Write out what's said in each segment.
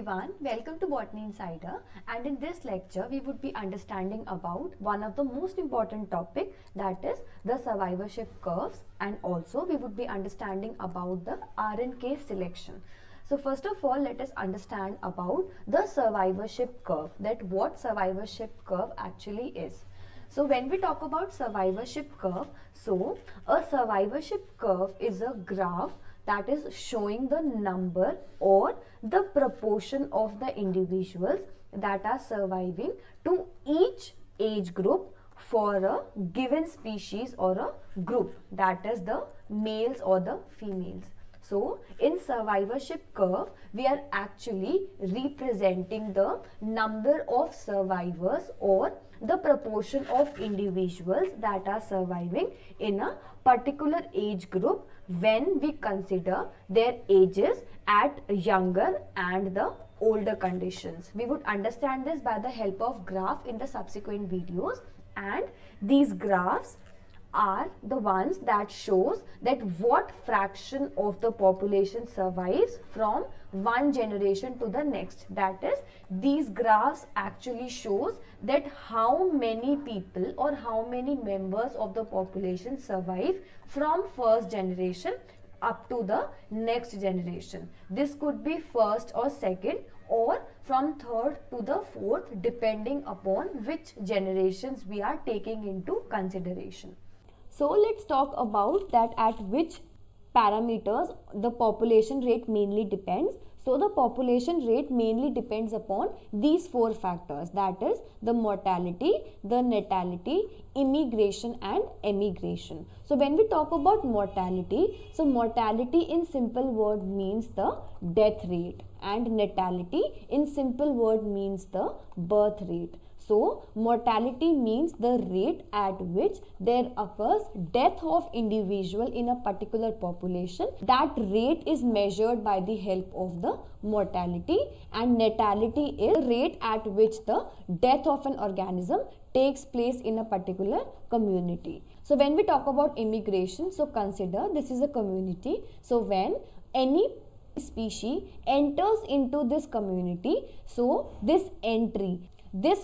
everyone, welcome to Botany Insider, and in this lecture we would be understanding about one of the most important topic, that is the survivorship curves, and also we would be understanding about the RNK selection. So first of all, let us understand about the survivorship curve, that what survivorship curve actually is. So when we talk about survivorship curve, so a survivorship curve is a graph that is showing the number or the proportion of the individuals that are surviving to each age group for a given species or a group, that is the males or the females. So in survivorship curve, we are actually representing the number of survivors or the proportion of individuals that are surviving in a particular age group when we consider their ages at younger and the older conditions. We would understand this by the help of graph in the subsequent videos, and these graphs are the ones that shows that what fraction of the population survives from one generation to the next. That is, these graphs actually shows that how many people or how many members of the population survive from first generation up to the next generation. This could be first or second, or from third to the fourth, depending upon which generations we are taking into consideration. So let's talk about that at which parameters the population rate mainly depends. So the population rate mainly depends upon these four factors, that is the mortality, the natality, immigration and emigration. So when we talk about mortality, so mortality in simple word means the death rate, and natality in simple word means the birth rate. So mortality means the rate at which there occurs death of individual in a particular population. That rate is measured by the help of the mortality, and natality is the rate at which the death of an organism takes place in a particular community. So when we talk about immigration, so consider this is a community. So when any species enters into this community, so this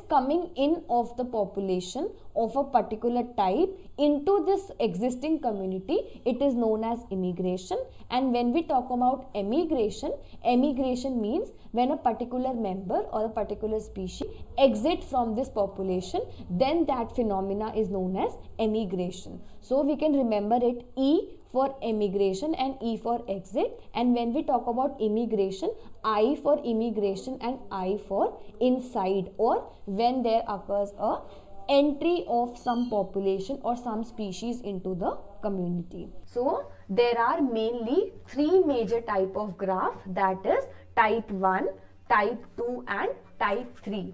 coming in of the population of a particular type into this existing community, it is known as immigration. And when we talk about emigration means when a particular member or a particular species exit from this population, then that phenomena is known as emigration. So we can remember it, E for emigration and E for exit. And when we talk about immigration, I for immigration and I for inside, or when there occurs a entry of some population or some species into the community. So there are mainly three major type of graph, that is type 1, type 2 and type 3.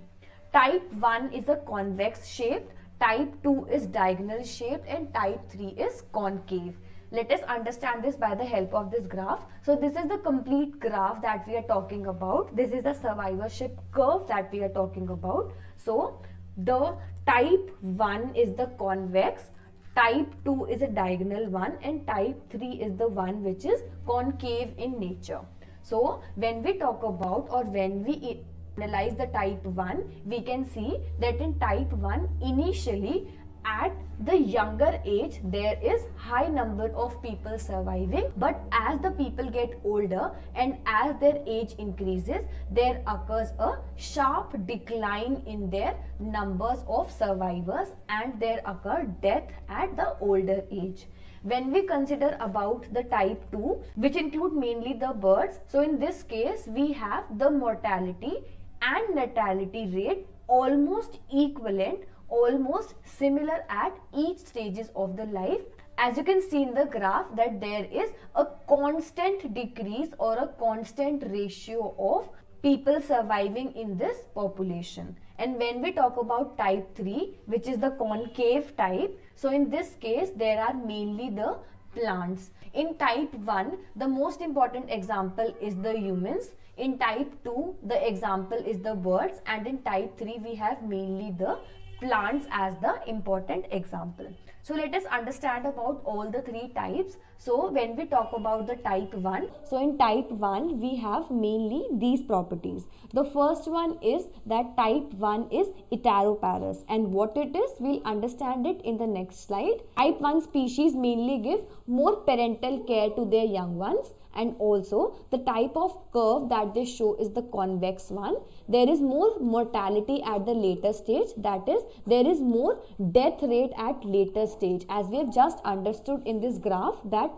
Type 1 is a convex shaped, type 2 is diagonal shaped and type 3 is concave. Let us understand this by the help of this graph. So this is the complete graph that we are talking about. This is the survivorship curve that we are talking about. So the type 1 is the convex, type 2 is a diagonal one, and type 3 is the one which is concave in nature. So when we talk about, or when we analyze the type 1, we can see that in type 1 initially at the younger age there is high number of people surviving, but as the people get older and as their age increases, there occurs a sharp decline in their numbers of survivors and there occur death at the older age. When we consider about the type 2, which include mainly the birds, so in this case we have the mortality and natality rate almost equivalent, almost similar at each stages of the life. As you can see in the graph that there is a constant decrease or a constant ratio of people surviving in this population. And when we talk about type 3, which is the concave type, so in this case there are mainly the plants. In type 1, the most important example is the humans. In type 2, the example is the birds, and in type 3 we have mainly the plants as the important example. So let us understand about all the three types. So when we talk about the type 1, so in type 1 we have mainly these properties. The first one is that type 1 is Heteroparous, and what it is we'll understand it in the next slide. Type 1 species mainly give more parental care to their young ones, and also the type of curve that they show is the convex one. There is more mortality at the later stage, that is there is more death rate at later stage, as we have just understood in this graph that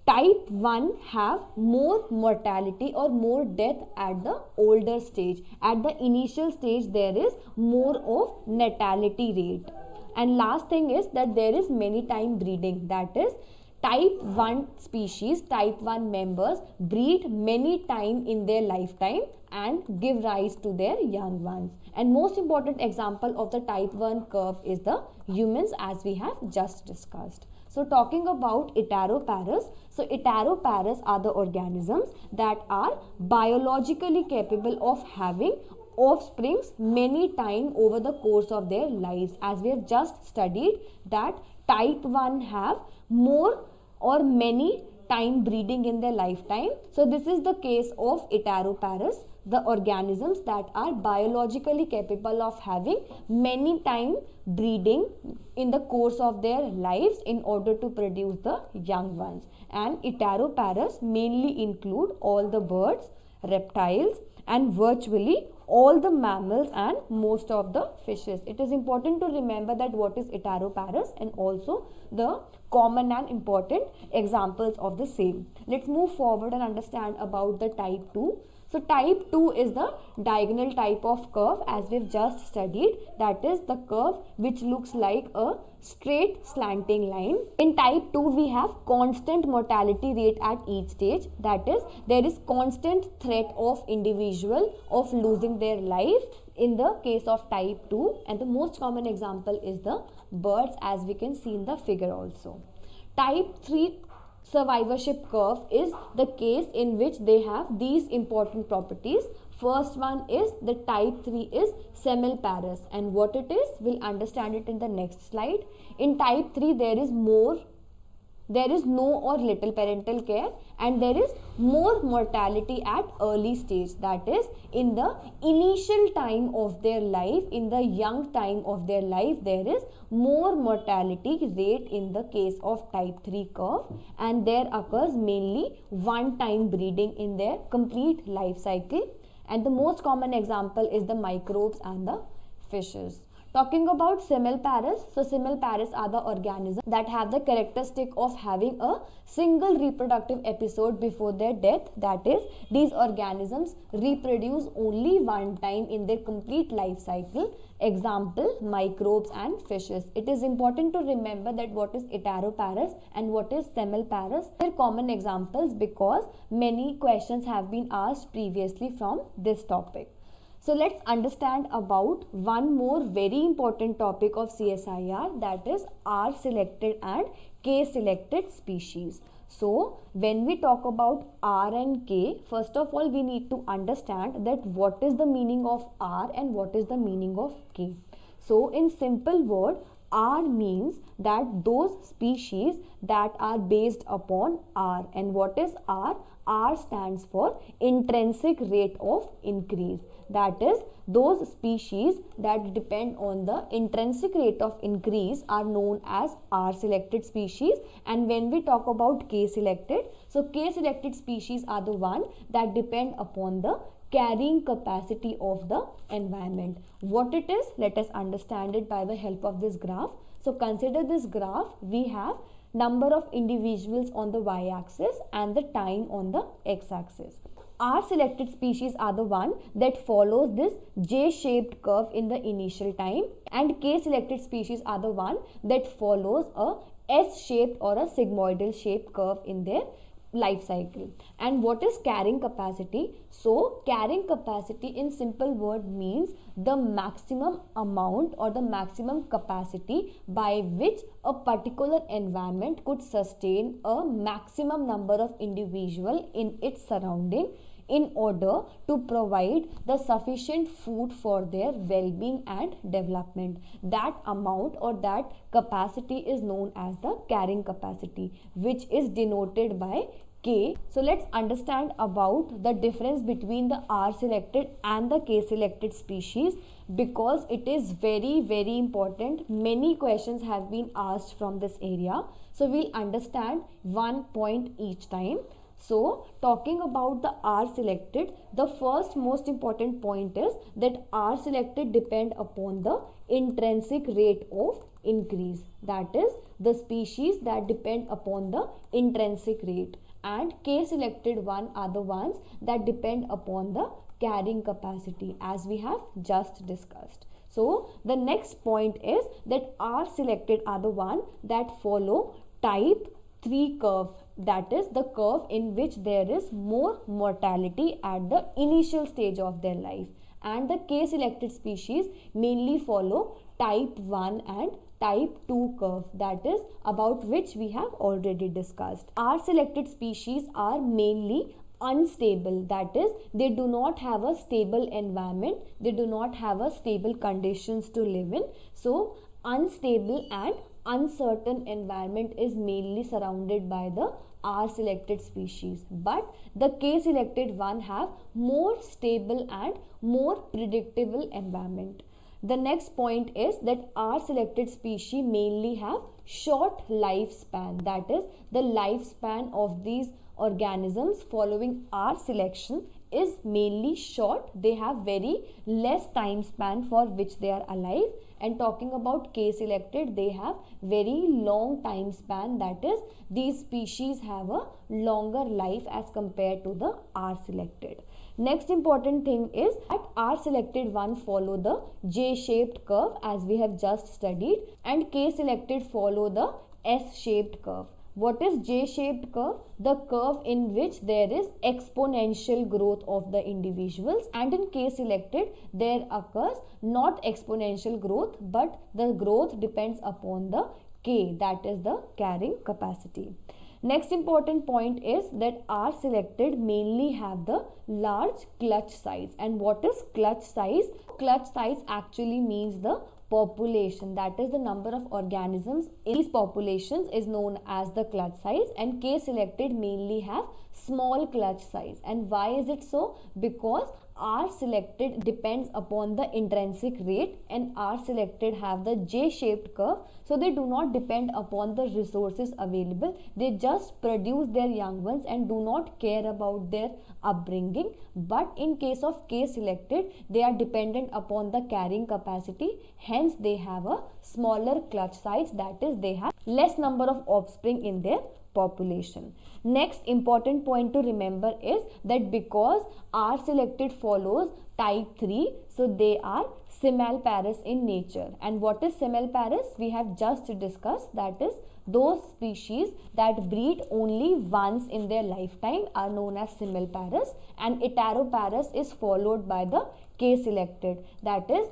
type 1 have more mortality or more death at the older stage. At the initial stage there is more of natality rate. And last thing is that there is many time breeding, that is type 1 species, type 1 members breed many time in their lifetime and give rise to their young ones. And most important example of the type 1 curve is the humans, as we have just discussed. So talking about Heteroparous, so Heteroparous are the organisms that are biologically capable of having offsprings many time over the course of their lives, as we have just studied that type 1 have more or many time breeding in their lifetime. So this is the case of Heteroparous, the organisms that are biologically capable of having many time breeding in the course of their lives in order to produce the young ones. And Heteroparous mainly include all the birds, reptiles, and virtually all the mammals and most of the fishes. It is important to remember that what is Heteroparous and also the common and important examples of the same. Let's move forward and understand about the type 2. So type 2 is the diagonal type of curve, as we've just studied, that is the curve which looks like a straight slanting line. In type 2 we have constant mortality rate at each stage, that is there is constant threat of individual of losing their life in the case of type 2, and the most common example is the birds, as we can see in the figure also. Type 3 survivorship curve is the case in which they have these important properties. First one is the type 3 is Semelparous, and what it is we'll understand it in the next slide. In type 3 there is no or little parental care, and there is more mortality at early stage, that is in the initial time of their life, in the young time of their life there is more mortality rate in the case of type 3 curve, and there occurs mainly one time breeding in their complete life cycle. And the most common example is the microbes and the fishes. Talking about Semelparous, so Semelparous are the organisms that have the characteristic of having a single reproductive episode before their death, that is these organisms reproduce only one time in their complete life cycle. Example, microbes and fishes. It is important to remember that what is Heteroparous and what is Semelparous. They are common examples because many questions have been asked previously from this topic. So let's understand about one more very important topic of CSIR, that is R selected and K selected species. So when we talk about R and K, first of all we need to understand that what is the meaning of R and what is the meaning of K. So in simple word, R means that those species that are based upon R, and what is R? R stands for intrinsic rate of increase. That is, those species that depend on the intrinsic rate of increase are known as R selected species. And when we talk about K selected, so K selected species are the one that depend upon the carrying capacity of the environment. What it is, let us understand it by the help of this graph. So consider this graph. We have number of individuals on the y-axis and the time on the x-axis. R selected species are the one that follows this J-shaped curve in the initial time, and K selected species are the one that follows a S-shaped or a sigmoidal shaped curve in their life cycle. And what is carrying capacity? So carrying capacity in simple word means the maximum amount or the maximum capacity by which a particular environment could sustain a maximum number of individual in its surrounding in order to provide the sufficient food for their well-being and development. That amount or that capacity is known as the carrying capacity, which is denoted by K. So let's understand about the difference between the R selected and the K selected species, because it is very important. Many questions have been asked from this area. So we'll understand one point each time. So talking about the R selected, the first most important point is that R selected depend upon the intrinsic rate of increase. That is the species that depend upon the intrinsic rate, and K selected one are the ones that depend upon the carrying capacity, as we have just discussed. So the next point is that R selected are the one that follow type 3 curve, that is the curve in which there is more mortality at the initial stage of their life, and the K selected species mainly follow type 1 and type 2 curve, that is about which we have already discussed. R selected species are mainly unstable, that is they do not have a stable environment, they do not have a stable conditions to live in. So unstable and uncertain environment is mainly surrounded by the R selected species, but the K selected one have more stable and more predictable environment. The next point is that R selected species mainly have short lifespan, that is the lifespan of these organisms following R selection is mainly short. They have very less time span for which they are alive. And talking about K selected, they have very long time span, that is these species have a longer life as compared to the R selected. Next important thing is that R selected one follow the J-shaped curve as we have just studied, and K selected follow the S-shaped curve. What is J-shaped curve? The curve in which there is exponential growth of the individuals, and in K selected there occurs not exponential growth, but the growth depends upon the K, that is the carrying capacity. Next important point is that R selected mainly have the large clutch size. And what is clutch size? Clutch size actually means the population, that is the number of organisms in these populations is known as the clutch size, and K selected mainly have small clutch size. And why is it so? Because R selected depends upon the intrinsic rate and R selected have the J-shaped curve, so they do not depend upon the resources available. They just produce their young ones and do not care about their upbringing. But in case of K selected, they are dependent upon the carrying capacity, hence they have a smaller clutch size, that is they have less number of offspring in their population. Next important point to remember is that because R selected follows type 3, so they are semelparous in nature. And what is semelparous? We have just discussed, that is those species that breed only once in their lifetime are known as semelparous, and heteroparous is followed by the K selected, that is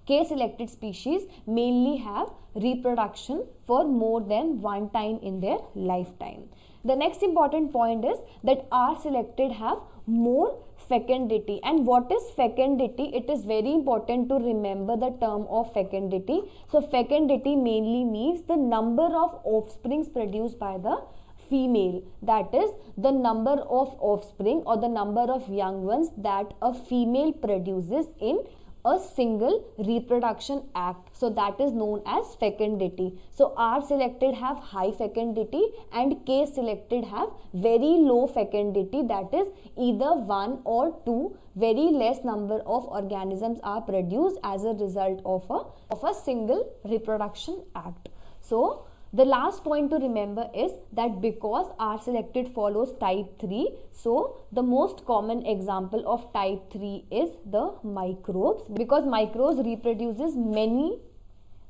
K selected species mainly have reproduction for more than one time in their lifetime. The next important point is that R selected have more fecundity. And what is fecundity? It is very important to remember the term of fecundity. So fecundity mainly means the number of offsprings produced by the female, that is the number of offspring or the number of young ones that a female produces in a single reproduction act. So that is known as fecundity. So R selected have high fecundity and K selected have very low fecundity, that is either 1 or 2 very less number of organisms are produced as a result of a single reproduction act. So the last point to remember is that because R selected follows type 3, so the most common example of type 3 is the microbes, because microbes reproduces many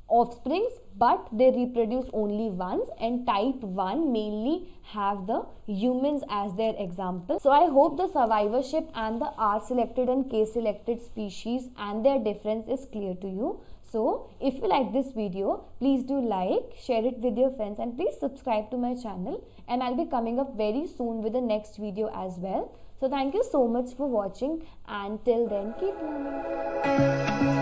offsprings but they reproduce only once, and type 1 mainly have the humans as their example. So I hope the survivorship and the R selected and K selected species and their difference is clear to you. So if you like this video, please do like, share it with your friends, and please subscribe to my channel, and I'll be coming up very soon with the next video as well. So thank you so much for watching, and till then keep learning.